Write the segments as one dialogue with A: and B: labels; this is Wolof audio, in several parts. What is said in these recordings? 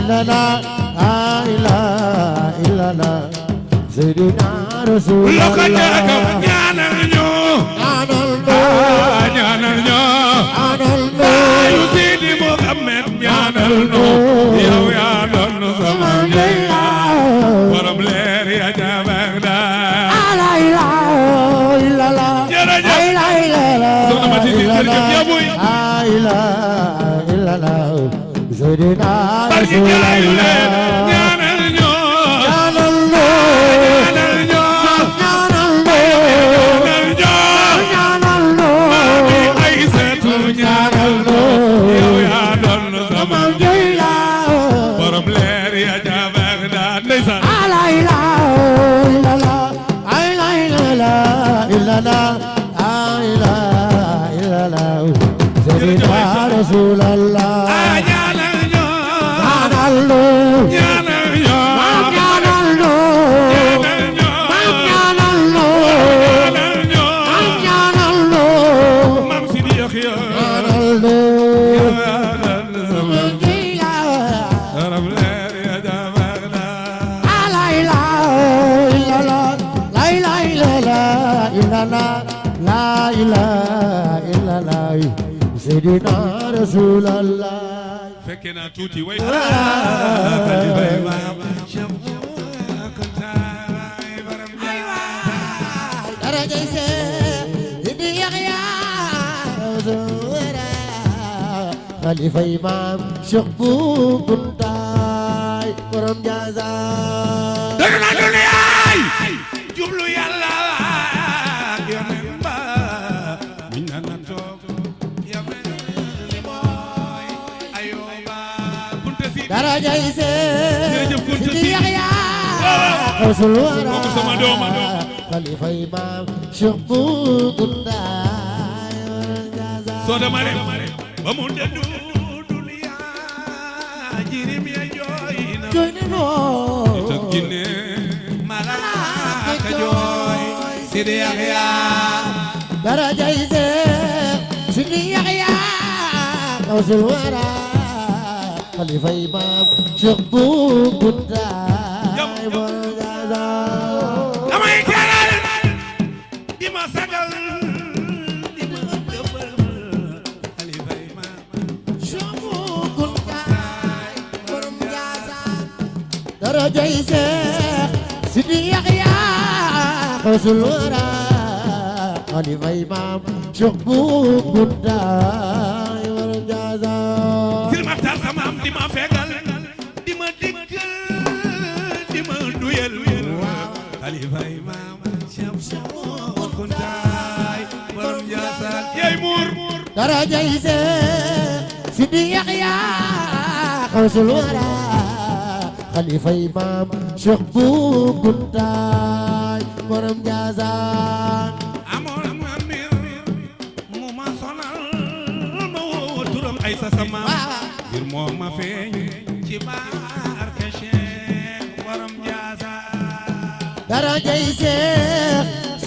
A: illallah la ilaha illallah Seydina Rasulullah
B: loko jaagam ñaanal ñu ñaanal ñu yu Sidi Muhammad ñaanal ñu yow yaa doon sama njëriñ borom leer ya jaabang da
A: la ilaha illallah
B: jërëjëf soxna ma ci jërëjëf yabuy
A: la ilaha illallah Seydina
B: Rasulullah ñaanal ñu
A: Seydina Rasulullah
B: fekke naa tuuti way
A: darajay Seydi Yaxya xalifa Imam Cheikh Bu Kuntaay borom Njaasa
B: dëgg na duniyaay jublu yàlla yonen ba mi nana toog
A: darajay Seydi Yaxya
B: kooku sama doom
A: xalifa Imam Cheikh Bu Kuntaay
B: soo dama re ba mu dëddu duniya jirim ya jooy na ta ginne malaaka jooy Seydi Yaxya
A: darajay Seydi Yaxya xawsul wara xalifa Imam Cheikh Bu Kuntaay
B: damay teral di ma sagal di ma defal xalifa Imam
A: Cheikh Bu Kuntaay borom Njaasa darajay Seydi Yaxya xawsul wara xalifa Imam Cheikh Bu Kuntaay borom Njaasa
B: Maxtar sama am di ma fegal di ma diggal di ma duyel xalifa Imam Cheikh Bu Kuntaay borom Njaasa yey muur
A: darajay Seydi Yaxya xawsul wara xalifa Imam Cheikh Bu Kuntaay borom Njaasa
B: amoon ma mbir mu ma sonal ma woo turam ay sa sama mbir moo ma feeñ ci barke Cheikh borom Njaasa
A: darajay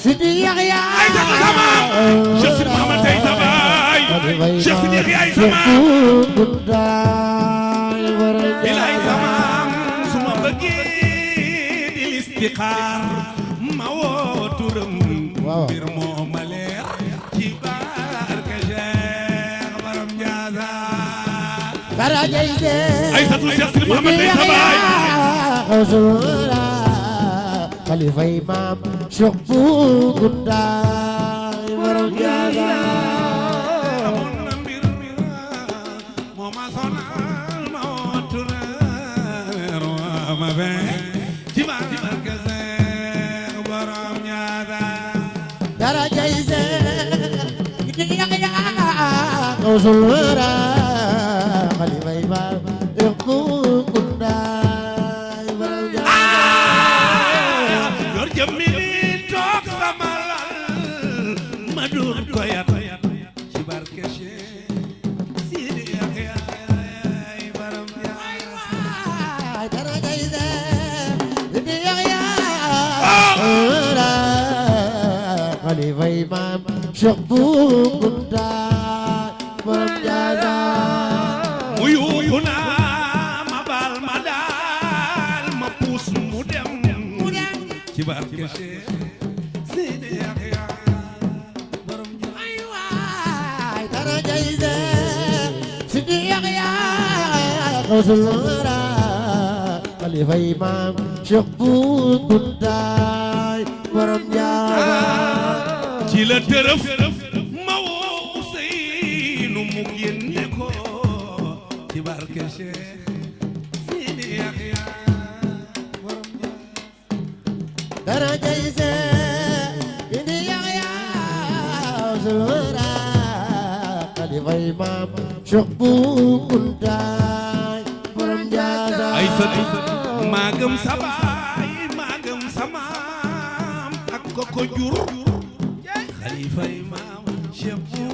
A: Seydi Yaxya
B: ay sa sama Cheikh Sidi Muhammad ay sa baay Cheikh Sidi Yaxya ay sa
A: Cheikh Bu Kuntaay borom
B: bilay
A: Njaasa
B: sama su ma bëggee di listixaar ma woo turam mbir moo ma leer ci barke Cheikh borom Njaasa
A: darajay
B: ay sa tu Cheikh Sidi Muhammad ay sa baay
A: xawsul wara xalifa Imam Cheikh Bu Kuntaay borom Njaasa
B: amoon na mbir moo ma sonal ma woo turam ma feeñ ci barke Cheikh borom Njaasa
A: darajay Seydi Yaxya xawsul wara xalifa Imam Cheikh Bu Kuntaay borom Njaasa
B: yor jëmmi ni toog sama lal ma dur ko yat ci barke Cheikh Sidi Yaxya borom Njaasa
A: darajay Seydi Yaxya xalifa Imam Cheikh Bu Kuntaay borom Njaasa
B: mu yuuxu naa ma baal ma barke Cheikh Sidi Yaxya borom ja
A: ay waay darajay Sidi Yaxya Xawsul Wara xalifa Imam Cheikh Bu Kuntaay borom Njaasaan
B: ci la tërëf ma woo Useynu mu génne ko ci barke Cheikh Sidi Yaxya borom ja
A: darajay Sidi Yaxya Xawsul Wara xalifa Imam Cheikh Bu Kuntaay borom Njaasaan
B: ay sëtu maa gëm sa baay maa gëm sa maam ak ko jur xalifa Imam Cheikh Bu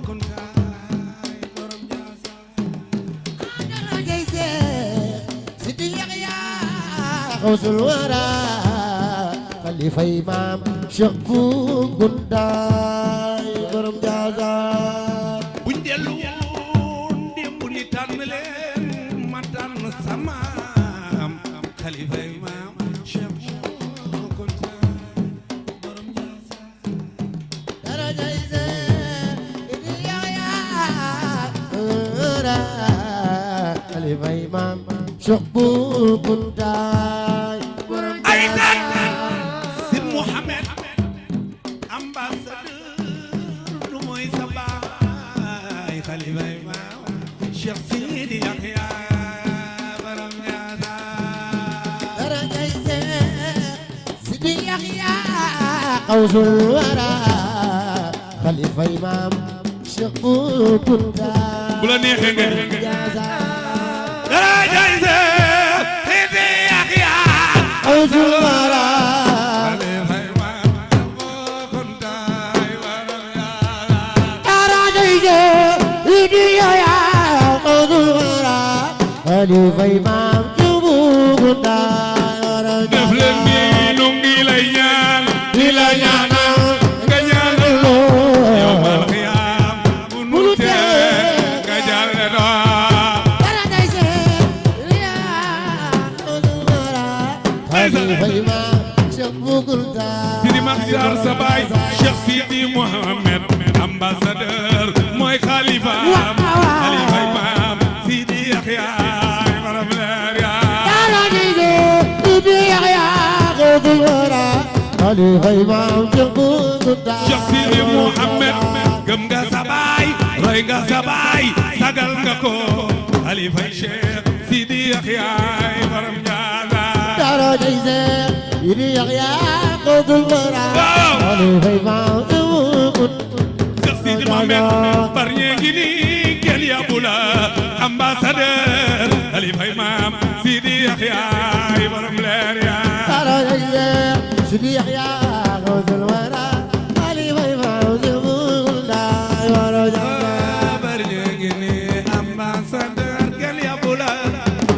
B: Kuntaay borom Njaasaan
A: darajay Sidi Yaxya Xawsul Wara xalifa Imam Cheikh Bu Kuntaay borom Njaasaan
B: buñ dellu woon démb ni tànn leen ma tànn samaam xalifa Imam Cheikh Bu Kuntaay borom Njaasaan
A: darajay Sidi Yaxya Wara xalifa Imam Cheikh Bu Kuntaay borom
B: ay
A: Njaasaan
B: Sid Muhammad ambassadeur du mooy sa baay xalifa Imam Cheikh Sidi Yaxya borom Njaasaan
A: darajay Sidi Yaxya Xawsul Wara xalifa Imam Cheikh Bu Kuntaay
B: bu la neexee nga
A: Njaasaan
B: darajay Sidi Yaxya
A: Xawsul Wara
B: xalifa Imam Cheikh Bu Kuntaay borom Njaasaan
A: darajay Sidi Yaxya Xawsul Wara xalifa Imam Cheikh Bu Kuntaay
B: def leen ni nu ngi lay ñaan di la ñaanal nga ñaanal yawmal xiyaam bu nu tee nga jàlle doo
A: darajay Sidi Yaxya Xawsul Wara xalifa Imam Cheikh Bu Kuntaay
B: Sidi Maxtaar sa baay Cheikh Sidi Mohamed ambassadeur mooy xalifa xalifa Imam Sidi Yaxya borom leer yaa
A: darajay Sidi Yaxya Xawsul Wara xalifa Imam Cheikh Bu Kuntaay
B: Cheikh Sidi Mohamed gëm nga sa baay roy nga sa baay sagal nga ko xalifa Cheikh Sidi Yaxya borom Njaasaan
A: darajay Sidi Yaxya Xawsul Wara xalifa Imam Cheikh Bu Kuntaay
B: Cheikh Sidi Mohamed bar ñee ngi nii kenn yàbbu la ambassadeur xalifa Imam Sidi Yaxya borom leer yaa
A: darajay Sidi Yaxya Xawsul Wara xalifa Imam Cheikh Bu Kuntaay borom Njaasaan
B: bar ñee ngi nii ambassadeur kenn yàbbu la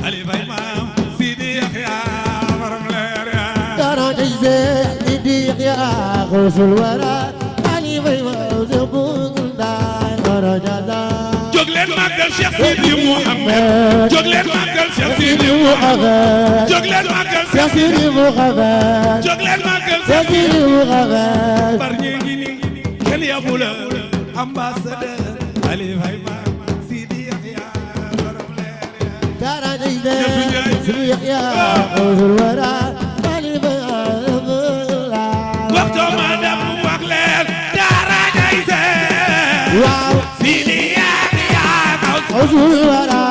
B: xalifa Imam Sidi Yaxya borom leer yaa
A: darajay Sidi Yaxya Xawsul Wara xalifa Imam Cheikh Bu Kuntaay borom Njaasaan
B: jóg leen màggal Cheikh Sidi Mohamed jóg leen màggal Cheikh Sidi
A: Muhammad
B: jóg leen màggal
A: Cheikh Sidi Muhammad
B: jóg leen màggal
A: Cheikh Sidi Muhammad
B: bar ñee ngi nii kenn yàbbu la ambassadeur xalifa Imam Sidi Yaxya borom leer yaa
A: darajay Sidi Yaxya Xawsul Wara xalifa Imam
B: waxtu ma dem wax leen darajay
A: waaw
B: Sidi Yaxya
A: Xawsul Wara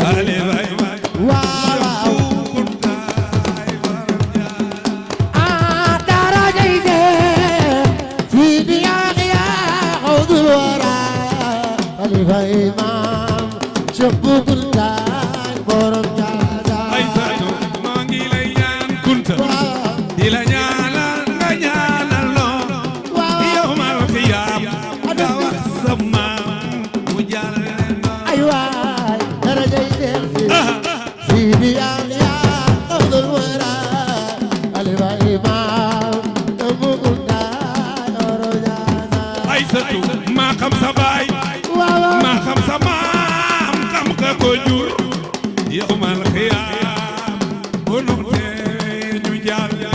B: xalifa Imam
A: waaw
B: Kuntaay borom Njaasaan
A: darajay Sidi Yaxya Xawsul Wara xalifa Imam Cheikh Bu Kuntaay borom Njaasaan
B: ay satu maa ngi lay ñaan kunta di la ñaanal nga ñaanal loo yawmal xiyaam nga wax sa maam mu jàlle
A: ay waay darajay Sidi Yaxya Xawsul Wara xalifa Imam Cheikh Bu Kuntaay borom Njaasaan
B: ay satu maa xam sa baay maa xam sa maam xam ka ko jur yawmal xiyaam bu nu tee ñu jàlle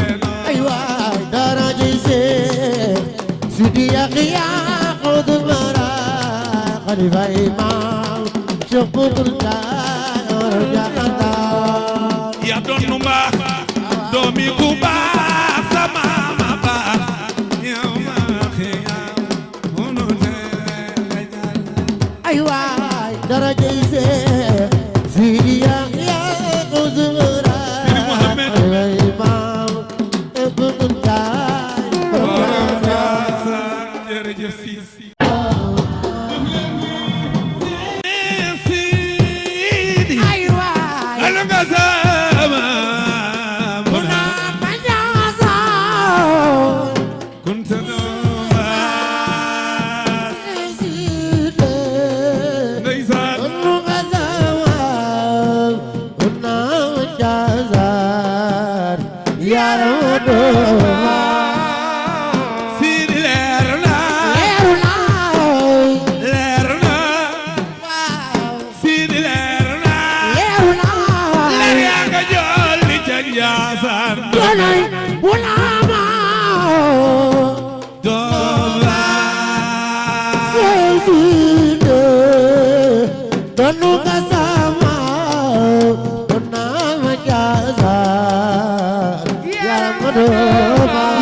A: خليفة إمام شقوق الدار ورجعنا
B: yaa doon nu mbaax doomi ku baax sama ma baax yow ma xiyaam munu tere
A: ay waay daraja yi Sidi Yaxya Uzura
B: Sidi Mohamed
A: Imam Ibn Taay
B: jërëjëf Sidi
A: ay waay
B: ala nga sama
A: kuna majaza
B: kunta
A: Sidi
B: ndeysaan
A: kuna zawa kuna majaza ya Ramadana
B: Sidi leer na leer na Sidi leer na leer yaa nga jolli ca Njaasaan doola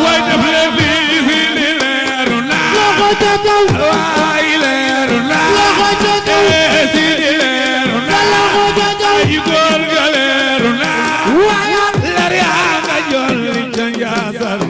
B: way def leen fi Sidi leeru na waay leeru na Sidi leeru na ay góor ga leeru na leer yaa nga jolli ca Njaasaan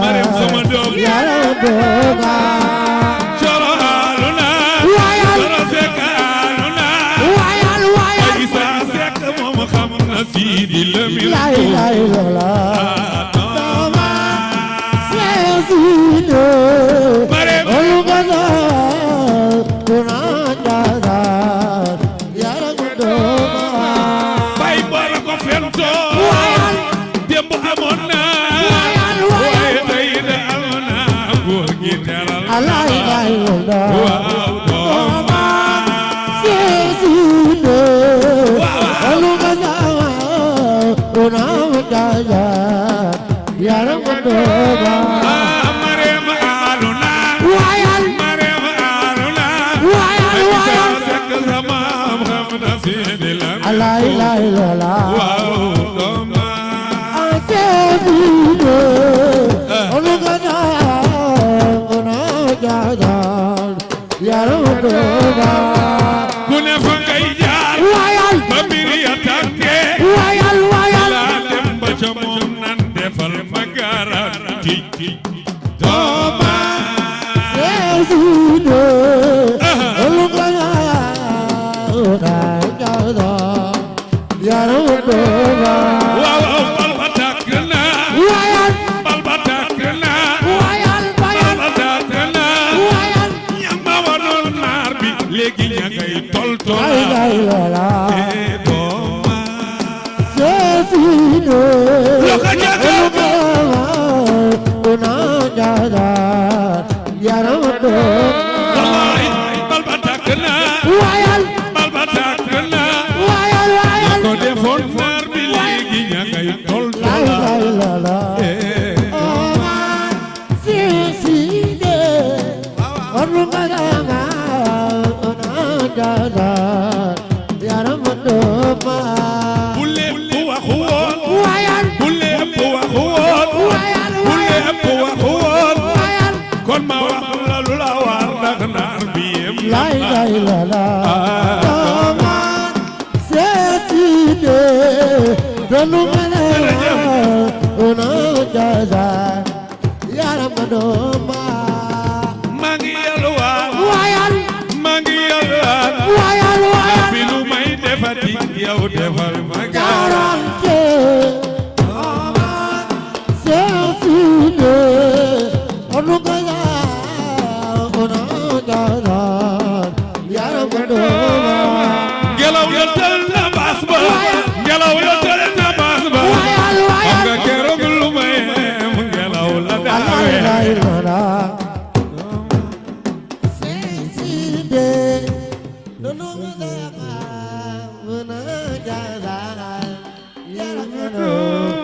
B: Mariam sama doom Coraluna Corosekaluna Isa Seck moom xam na Sidi Lamine bay bora ko fento démb amoon na waaye tey de am na góor gi teral waaw dooma Mariam aluna Mariam aluna Isa Seck sama xam na Sidi Lamine waaw dooma ku ne fa ngay jaar ba mbir ya tànke laa dem ba ca moom nan defal ma garanti dooma waaw bal ba tàkk na bal ba tàkk na bal ba tàkk na ñam ma wanoon naar bi léegi ña ngay tol dooma loxo ca kon ma wax la lu la war ndax naar bi yem
A: lay la la man seetide donu mala una jaza yaram doma
B: maa ngi yalwaan
A: wayal
B: maa ngi yalwaan
A: wayal
B: bi lu may defati yow defal ma
A: garante man seetide donu mala una jaza yaram doma
B: ngelaw la tël na baas ba ngelaw la tël na baas ba xam nga keroog lu may ngelaw la daawee
A: Yaram